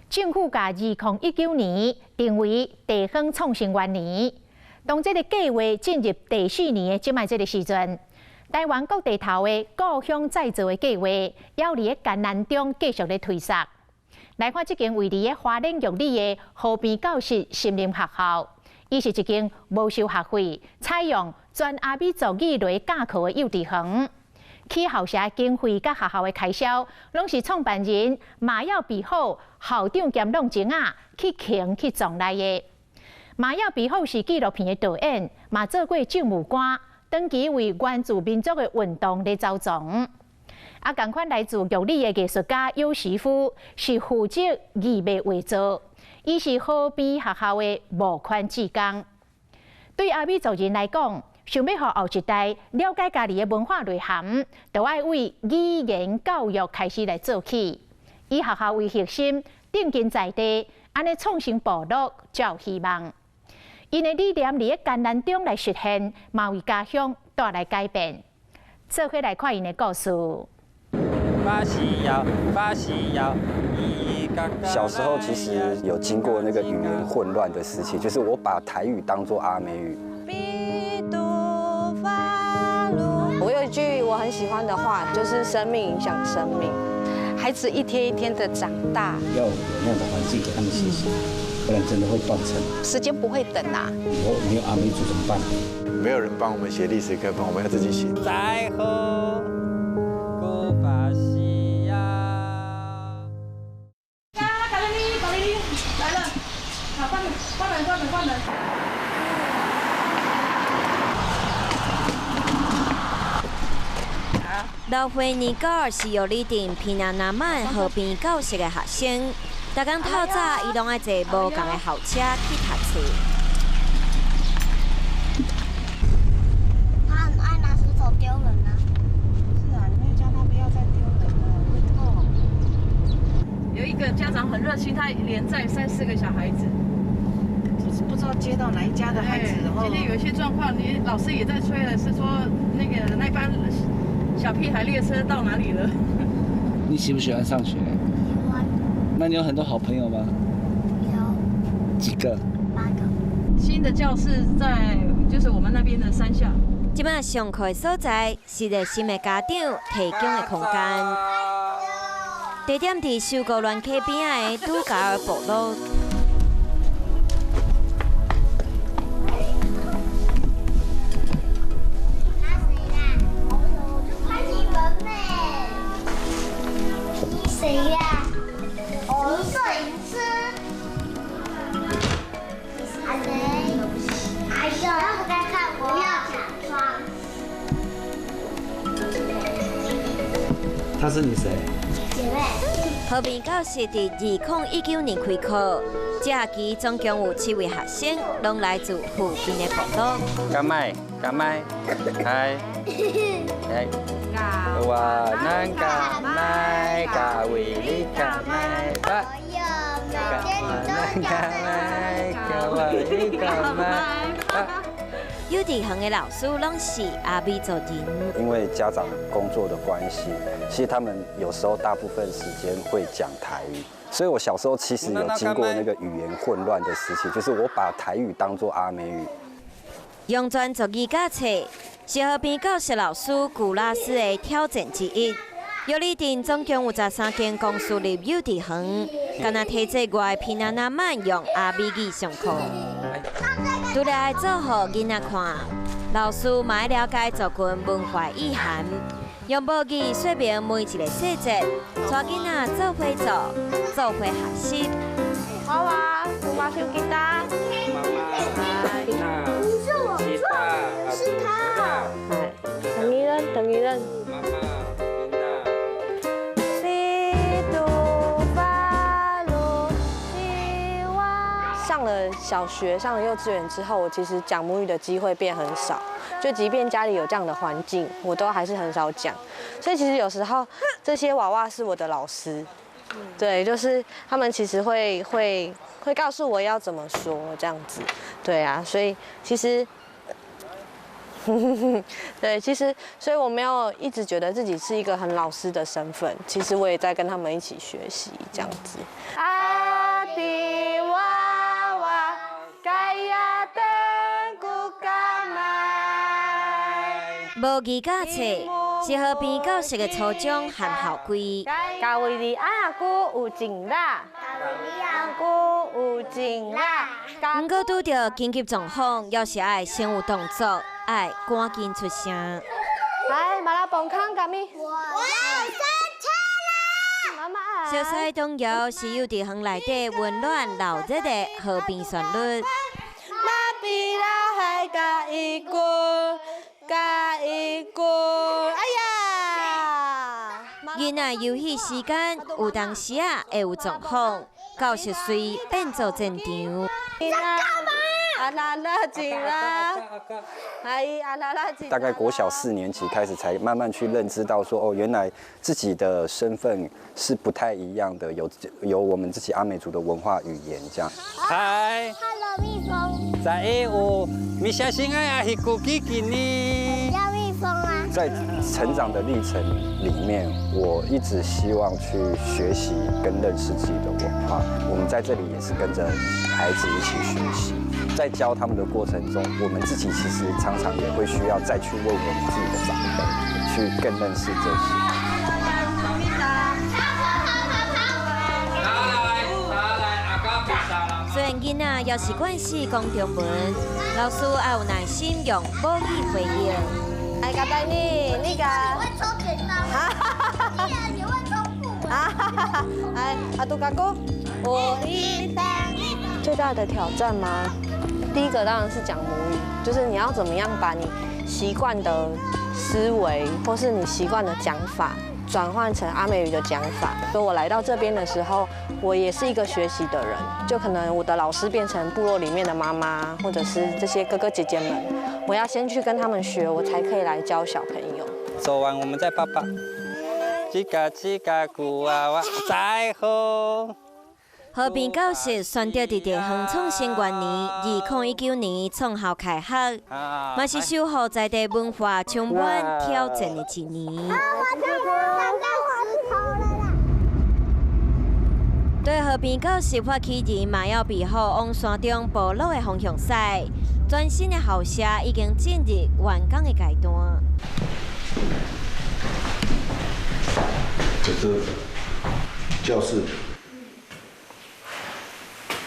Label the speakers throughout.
Speaker 1: 政府把2019年定为地方创新元年。当这个计划进入第4年的即卖这个时阵，台湾各地头的故乡再造的计划，要伫艰难中继续咧推索。来看这间位伫花莲玉里的河边教室森林学校，伊是一间无收学费、采用全阿美族语来教课的幼稚园。起校舍经费甲学校的开销，拢是创办人马耀比好校长兼弄精啊去扛去撞来的。马耀比好是纪录片的导演，嘛做过政务官，长期为原住民族的运动咧走总。啊，同款来自玉里的艺术家尤师傅是负责义卖画作，伊是河边学校的募款志工。对阿美族人来讲，想要让后一代了解家己的文化内涵，就要为语言教育开始来做起。以学校为核心，定根在地，安尼创新部落才有希望。因的理念伫艰难中来实现，嘛为家乡带来改变。做伙来看因的故事。
Speaker 2: 小时候其实有经过那个语言混乱的时期，就是我把台语当作阿美语。
Speaker 3: 我有一句我很喜欢的话，就是生命影响生命。孩子一天一天的长大，
Speaker 4: 要有那样的环境给他们学习，不然真的会断层。
Speaker 3: 时间不会等啊！
Speaker 4: 以后没有阿美族怎么办？
Speaker 5: 没有人帮我们写历史课本，我们要自己写。
Speaker 6: 在河古巴西呀！
Speaker 7: 卡雷尼来了，好，关门。
Speaker 8: 老灰年糕是由里镇平南南曼河边教室的学生，大家透早伊拢爱坐无共的校车去读书。
Speaker 9: 他很爱拿石头丢人啊！
Speaker 7: 是啊，你们叫他不要再丢人了，会痛。有一个家长很热心，他连载3、4个小孩子，不知道接到哪一家的孩子。然后今天有一些状况，你老师也在催了，是说那班小屁孩列车到哪里了？
Speaker 4: 你喜不喜欢上学？喜
Speaker 9: 欢。
Speaker 4: 那你有很多好朋友吗？
Speaker 9: 有。
Speaker 4: 几个
Speaker 9: ？8个。
Speaker 7: 新的教室在就是我们那边的山下。
Speaker 8: 即摆上课的所在是热心的家长提供的空间，地点伫修高乱溪边的杜加尔部落。
Speaker 9: 谁呀？你摄影师。还谁？哎呦，他不该看我。不要假装。
Speaker 4: 她是你谁？
Speaker 9: 姐妹。
Speaker 8: 河边教室伫2019年开课，这学期总共有7位学生，拢来自附近的部落。
Speaker 6: 甘麦，嗨，嗨。哇，南嘎麦嘎维里嘎麦巴，
Speaker 8: 幼稚园的老师拢是阿美族人。
Speaker 2: 因为家长工作的关系，其实他们有时候大部分时间会讲台语，所以我小时候其实有经过那个语言混乱的时期，就是我把台语当作阿美语。
Speaker 8: 用全族语教册是河边教室老师古拉斯的挑战之一。玉里镇总共有13间公私立幼稚园，敢若体制外平南南曼用阿美语上课。除了爱做互囡仔看，老师嘛要了解族群文化意涵，用母语说明每一个细节，带囡仔做伙做，做伙学习。
Speaker 3: 娃娃，我妈弹吉他。
Speaker 9: 是他。
Speaker 3: 等一任。上了小学、上了幼稚园之后，我其实讲母语的机会变很少。就即便家里有这样的环境，我都还是很少讲。所以其实有时候这些娃娃是我的老师，对，就是他们其实会告诉我要怎么说这样子，对啊，所以其实。对，其实，所以我没有一直觉得自己是一个很老师的身份，其实我也在跟他们一起学习这样子。
Speaker 8: 母语教册是河边教室的初中和校规。
Speaker 3: 家为你阿姑有情啦，阿姑有情啦。
Speaker 8: 不过拄到紧急状况，要是爱先有动作，爱赶紧出声。
Speaker 3: 来，马拉蹦康干咪？我要生车啦！妈妈。
Speaker 8: 小菜童谣是有伫园内底温暖闹热的河边旋律。
Speaker 3: 妈比拉海加一句，加一句，哎呀！
Speaker 8: 囡仔游戏时间有当时啊会有状况，教室随变做战场。
Speaker 2: 大概国小4年级开始，才慢慢去认知到说，哦，原来自己的身份是不太一样的，有我们自己阿美族的文化语言这样。
Speaker 6: 嗨
Speaker 9: ，Hello， 蜜蜂。
Speaker 6: 在有，你小心啊，是古吉吉呢。
Speaker 9: 叫蜜蜂啊。
Speaker 2: 在成长的历程里面，我一直希望去学习跟认识自己的文化。我们在这里也是跟着孩子一起学习，在教他们的过程中，我们自己其实常常也会需要再去问我们自己的长辈，去更认识这些。
Speaker 8: 虽然囡仔要是惯势讲中文，老师也有耐心用母语回应。
Speaker 3: 来，嘎带你，那个。
Speaker 9: 我会抽剪刀。你会抽布吗？
Speaker 3: 来，阿杜嘎哥，最大的挑战吗？第一个当然是讲母语，就是你要怎么样把你习惯的思维，或是你习惯的讲法，转换成阿美语的讲法。所以我来到这边的时候，我也是一个学习的人，就可能我的老师变成部落里面的妈妈，或者是这些哥哥姐姐们，我要先去跟他们学，我才可以来教小朋友。
Speaker 6: 走完我们再抱抱。叽嘎叽嘎咕娃娃，再好。
Speaker 8: 河边教室选择伫地方创新元年2019年创校开学，嘛是守护在地文化充满挑战的一年。对河边教室发起人嘛要备好往山中部落的方向驶，全新的校舍已经进入完工的阶段。
Speaker 5: 这是教室。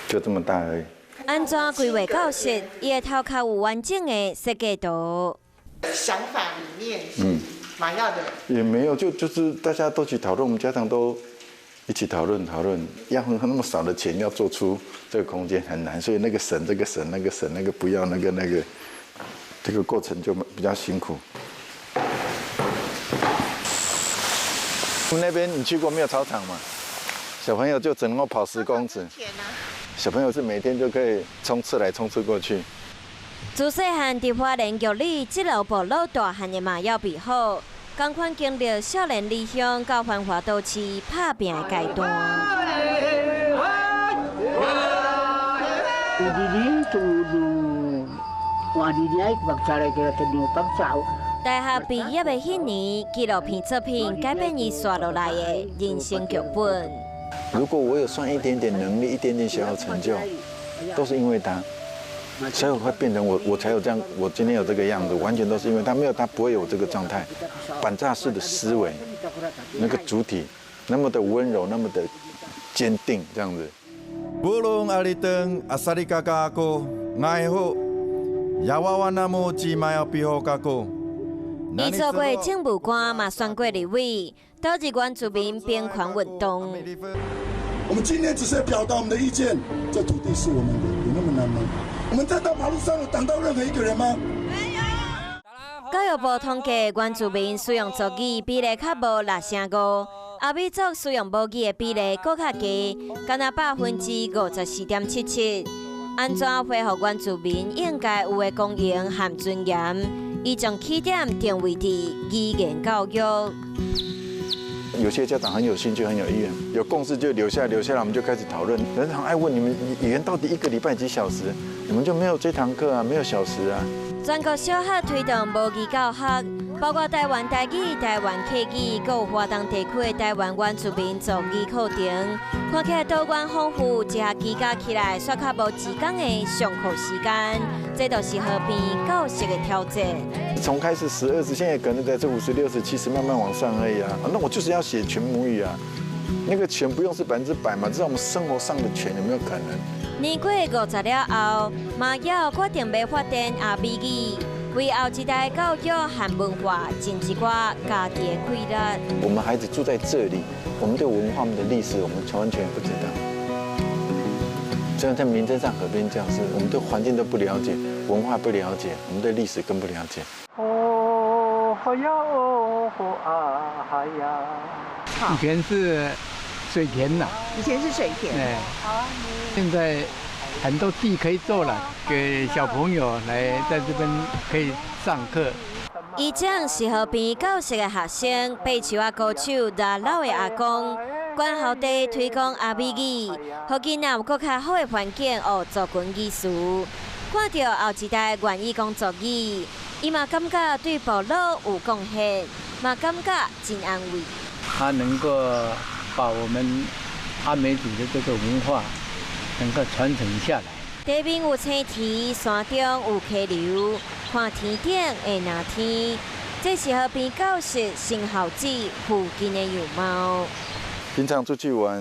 Speaker 5: 就这么大而已。
Speaker 8: 安怎规划教室？伊会头壳有完整的设计图。
Speaker 10: 想法理念，马耀的
Speaker 5: 也没有，就是大家都去讨论，我们家长都一起讨论，要那么少的钱要做出这个空间很难，所以那个省这个省那个省那个不要那个，这个过程就比较辛苦。我们那边你去过没有操场嘛？小朋友就只能够跑10公尺。小朋友是每天就可以冲刺来冲刺过去。
Speaker 8: 自细汉伫花莲玉里这路部落大汉的嘛要备好，同款经历少年离乡到繁华都市打拼的阶段。大学毕业的迄年，纪录片作品改变伊刷落来的人生剧本。
Speaker 5: 如果我有算一点点能力，一点点小小成就，都是因为他，所以我会变成我才有这样，我今天有这个样子，完全都是因为他，没有他不会有这个状态。板炸式的思维，那个主体那么的温柔，那么的坚定，这样子。
Speaker 11: 无论阿里登阿萨里嘎嘎哥，爱好亚娃娃那么只嘛要比好嘎哥。
Speaker 8: 伊做过政务官，嘛选过立委。到日原住民边权运动。
Speaker 12: 我们今天只是表达我们的意见，这土地是我们的，有那么难吗？我们站到马路上有挡到任何一个人吗？没有。
Speaker 8: 教育部统计原住民使用族语比例较无6.5%，阿美族使用母语的比例更较低，敢若54.77%。安怎恢复原住民应该有的公平和尊严？伊将起点定位伫语言教育。
Speaker 5: 有些家长很有兴趣，很有意愿，有共识就留下来，我们就开始讨论。人很爱问你们语言到底1个礼拜几小时？你们就没有这堂课啊，没有小时啊。
Speaker 8: 全国小学推动母语教学，包括台湾台语、台湾客语，还有华东地区的台湾原住民族语课程，看起来多元丰富，一下期加起来，煞较无时间的上课时间，这都是和平教育的挑战。
Speaker 5: 从开始10、20，现在可能在这50、60、70慢慢往上而已啊。那我就是要写全母语啊，那个全不用是100%嘛，至少我们生活上的全有没有可能？
Speaker 8: 年过50了后，马耀决定要发展阿美语。为后一代教育和文化尽一寡家己的亏力。
Speaker 5: 我们孩子住在这里，我们对文化、我们的历史，我们完全不知道。就像在民生上河边教室，我们对环境都不了解，文化不了解，我们对历史更不了解。
Speaker 6: 哦呀哦啊呀！
Speaker 13: 以前是水田呐，
Speaker 10: 以前是水田。
Speaker 13: 哎，现在很多地可以做了，给小朋友来在这边可以上课。
Speaker 8: 以上是和平教室的学生，背手啊歌手拿老的阿公，管校地推广阿美语，让囡仔有更较好的环境学族群艺术。看到后一代愿意讲族语，伊嘛感觉对部落有贡献，嘛感觉真安慰。
Speaker 13: 他能够把我们阿美族的这个文化能够传承下来。
Speaker 8: 地面有青田，山中有溪流，看天顶的那天，这是和平教室新校址附近的样貌。
Speaker 5: 平常出去玩，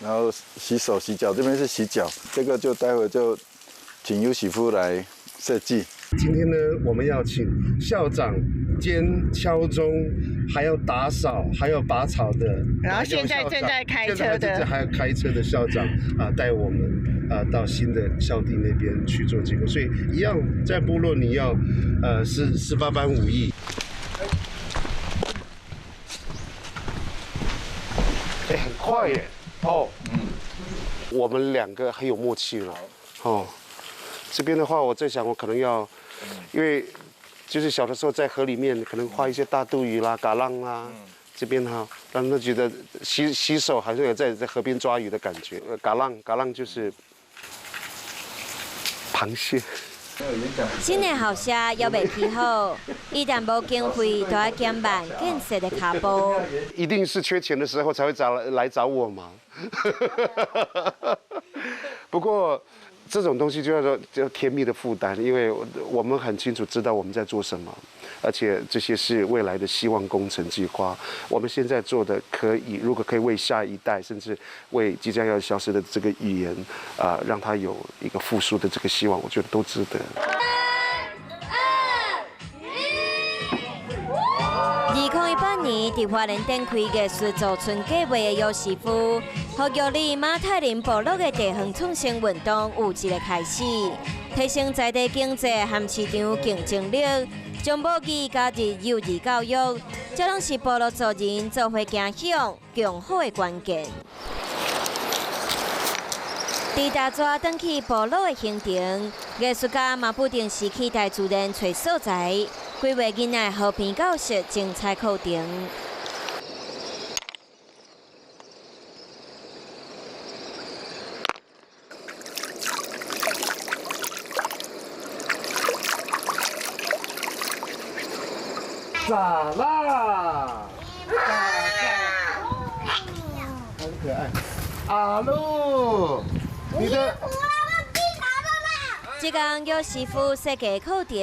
Speaker 5: 然后洗手洗脚，这边是洗脚，这个就待会就请尤媳妇来设计。
Speaker 14: 今天呢，我们要请校长兼敲钟，还要打扫，还要拔草的。
Speaker 10: 然后现在正在开车的，
Speaker 14: 还有开车的校长带我们到新的校地那边去做这个。所以一样在部落你要是18般武艺。哎，很快耶！哦，我们2个很有默契了。哦，这边的话，我在想，我可能要，因为就是小的时候在河里面，可能画一些大肚鱼啦、蛤蜊啦，这边哈，让他觉得洗手好像有在河边抓鱼的感觉。蛤蜊就是螃蟹。
Speaker 8: 新的校舍要未起好，一旦无经费，就要减慢建设的脚步。
Speaker 14: 一定是缺钱的时候才会来找我嘛。不过这种东西就叫甜蜜的负担，因为我们很清楚知道我们在做什么，而且这些是未来的希望工程计划。我们现在做的如果可以为下一代，甚至为即将要消失的这个语言，让它有一个复苏的这个希望，我觉得都值得。2018年
Speaker 8: 在花莲展开艺术驻村计划的尤师傅，和玉里马太林部落的地方创新运动有一个开始，提升在地经济和市场竞争力，将母语加入幼儿教育，这拢是部落族人做伙行向更好的关键。在大抓登去部落的行程，艺术家嘛不定时去大自然找素材，规划囡仔和平教室精彩课程。
Speaker 14: 咋啦？很可爱。阿露，你的。
Speaker 8: 这天有师傅设计课程，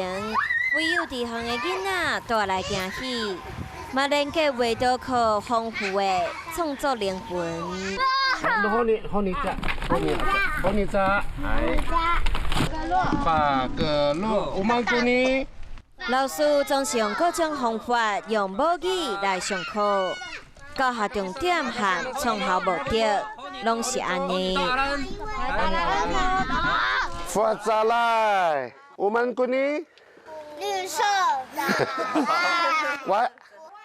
Speaker 8: 为有地方的囡仔带来惊喜，嘛连结画到可丰富的创作灵魂。
Speaker 14: 好你咋？八个路，我们祝你。
Speaker 8: 老师总是用各种方法，用母语来上课，教学重点和创校目的，拢是安尼。
Speaker 14: 发财来，我们祝你。
Speaker 9: 绿色的。
Speaker 14: 喂，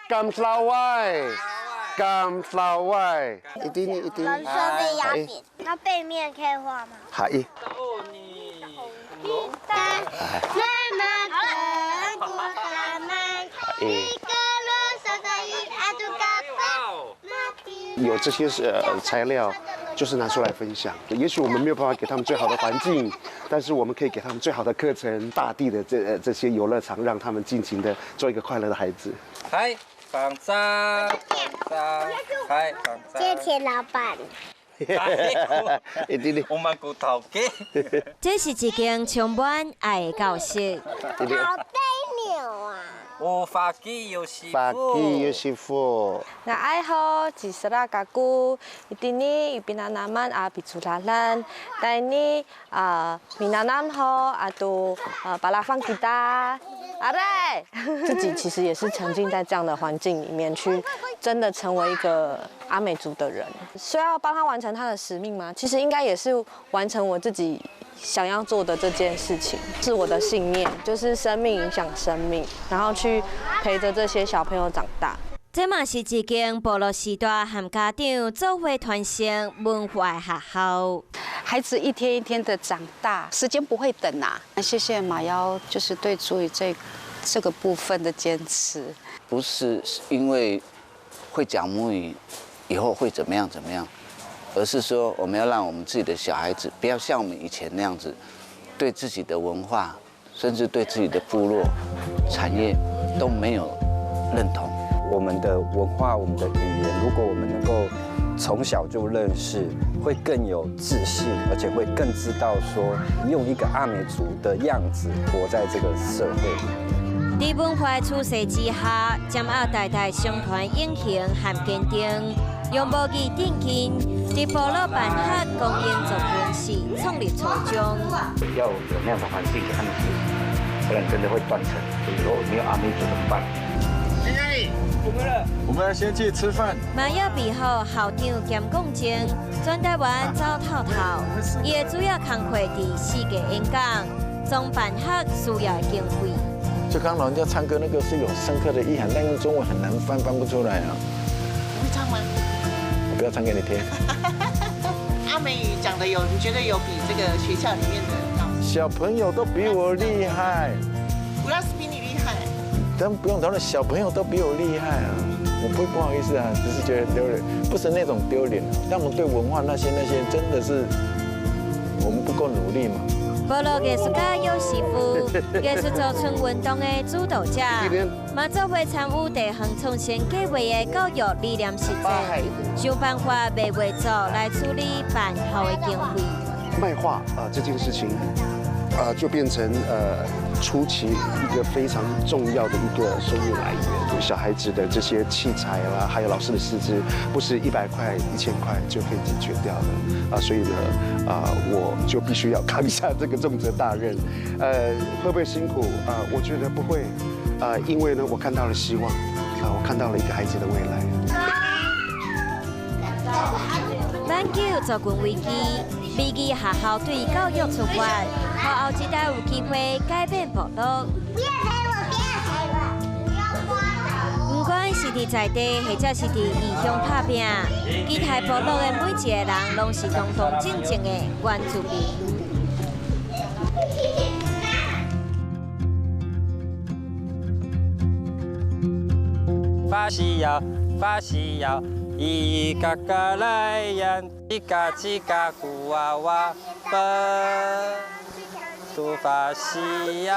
Speaker 14: 感受喂，感受喂，一定。
Speaker 9: 蓝色的鸦片，它背面可以画吗？
Speaker 14: 可以。有这些材料，就是拿出来分享。也许我们没有办法给他们最好的环境，但是我们可以给他们最好的课程，大地的这些游乐场，让他们尽情的做一个快乐的孩子。
Speaker 6: 嗨，放炸，嗨，放炸。
Speaker 9: 谢谢老板。
Speaker 6: 我们骨头给。
Speaker 8: 这是一间充满爱的教室。
Speaker 9: 好别扭啊！
Speaker 6: 有法基有师傅。
Speaker 14: 法基有师傅。
Speaker 3: 那爱好只是啦嘎姑，一定呢，一边那南曼啊，比出拉兰，但呢闽南南好啊都巴拉放吉他。阿对，自己其实也是沉浸在这样的环境里面，去真的成为一个阿美族的人。需要帮他完成他的使命吗？其实应该也是完成我自己想要做的这件事情，是我的信念，就是生命影响生命，然后去陪着这些小朋友长大。
Speaker 8: 这嘛是一间部落时代和家长做伙传承文化学校。
Speaker 15: 孩子一天一天的长大，时间不会等啊！谢谢马妖，就是对族语这个部分的坚持。
Speaker 16: 不是因为会讲母语以后会怎么样，而是说我们要让我们自己的小孩子不要像我们以前那样子，对自己的文化，甚至对自己的部落产业都没有认同。
Speaker 2: 我们的文化，我们的语言，如果我们能够从小就认识，会更有自信，而且会更知道说，用一个阿美族的样子活在这个社会里。
Speaker 8: 在文化趋势之下，将要代代相传永恒和坚定，用母语定根，在部落办学公益做本事，创立初衷。
Speaker 4: 要有那样的环境给他们学习，不然真的会断层。以后没有阿美族怎么办？
Speaker 11: 我们要先去吃饭。
Speaker 8: 马要备好校长兼讲经，全台湾走透透。伊的主要工作伫4个演讲，总办学需要的经费。
Speaker 5: 就刚老人家唱歌那个是有深刻的意涵，但用中文很难翻不出来啊。
Speaker 10: 你会唱吗？
Speaker 5: 我不要唱给你听。
Speaker 10: 阿美语讲的你觉得有比这个学校里面的老师？
Speaker 5: 小朋友都比我厉害。
Speaker 10: 古老师比你厉害。
Speaker 5: 但不用讨论，小朋友都比我厉害啊！我不好意思啊，只是觉得丢脸，不是那种丢脸，但我们对文化那些真的是我们不够努力嘛。
Speaker 8: 部落艺术家有师傅，艺术驻村运动的主导者，嘛做伙参与地方创新计划的教育理念实践，想办法卖画作来处理办校的经费。
Speaker 14: 卖画这件事情就变成初期一个非常重要的一个收入来源。小孩子的这些器材啦，还有老师的师资，不是100块、1000块就可以解决掉的所以呢，我就必须要扛下这个重责大任。会不会辛苦我觉得不会因为呢，我看到了希望我看到了一个孩子的未来。
Speaker 8: 挽救族群危机，美语学校对教育出发，让后一代有机会改变部落。不管是伫在地，或者是伫异乡打拼，基台部落的每一个人，拢是动动静静的原住民。
Speaker 6: 发西摇，一嘎嘎来呀，一嘎古娃娃奔，都发西摇。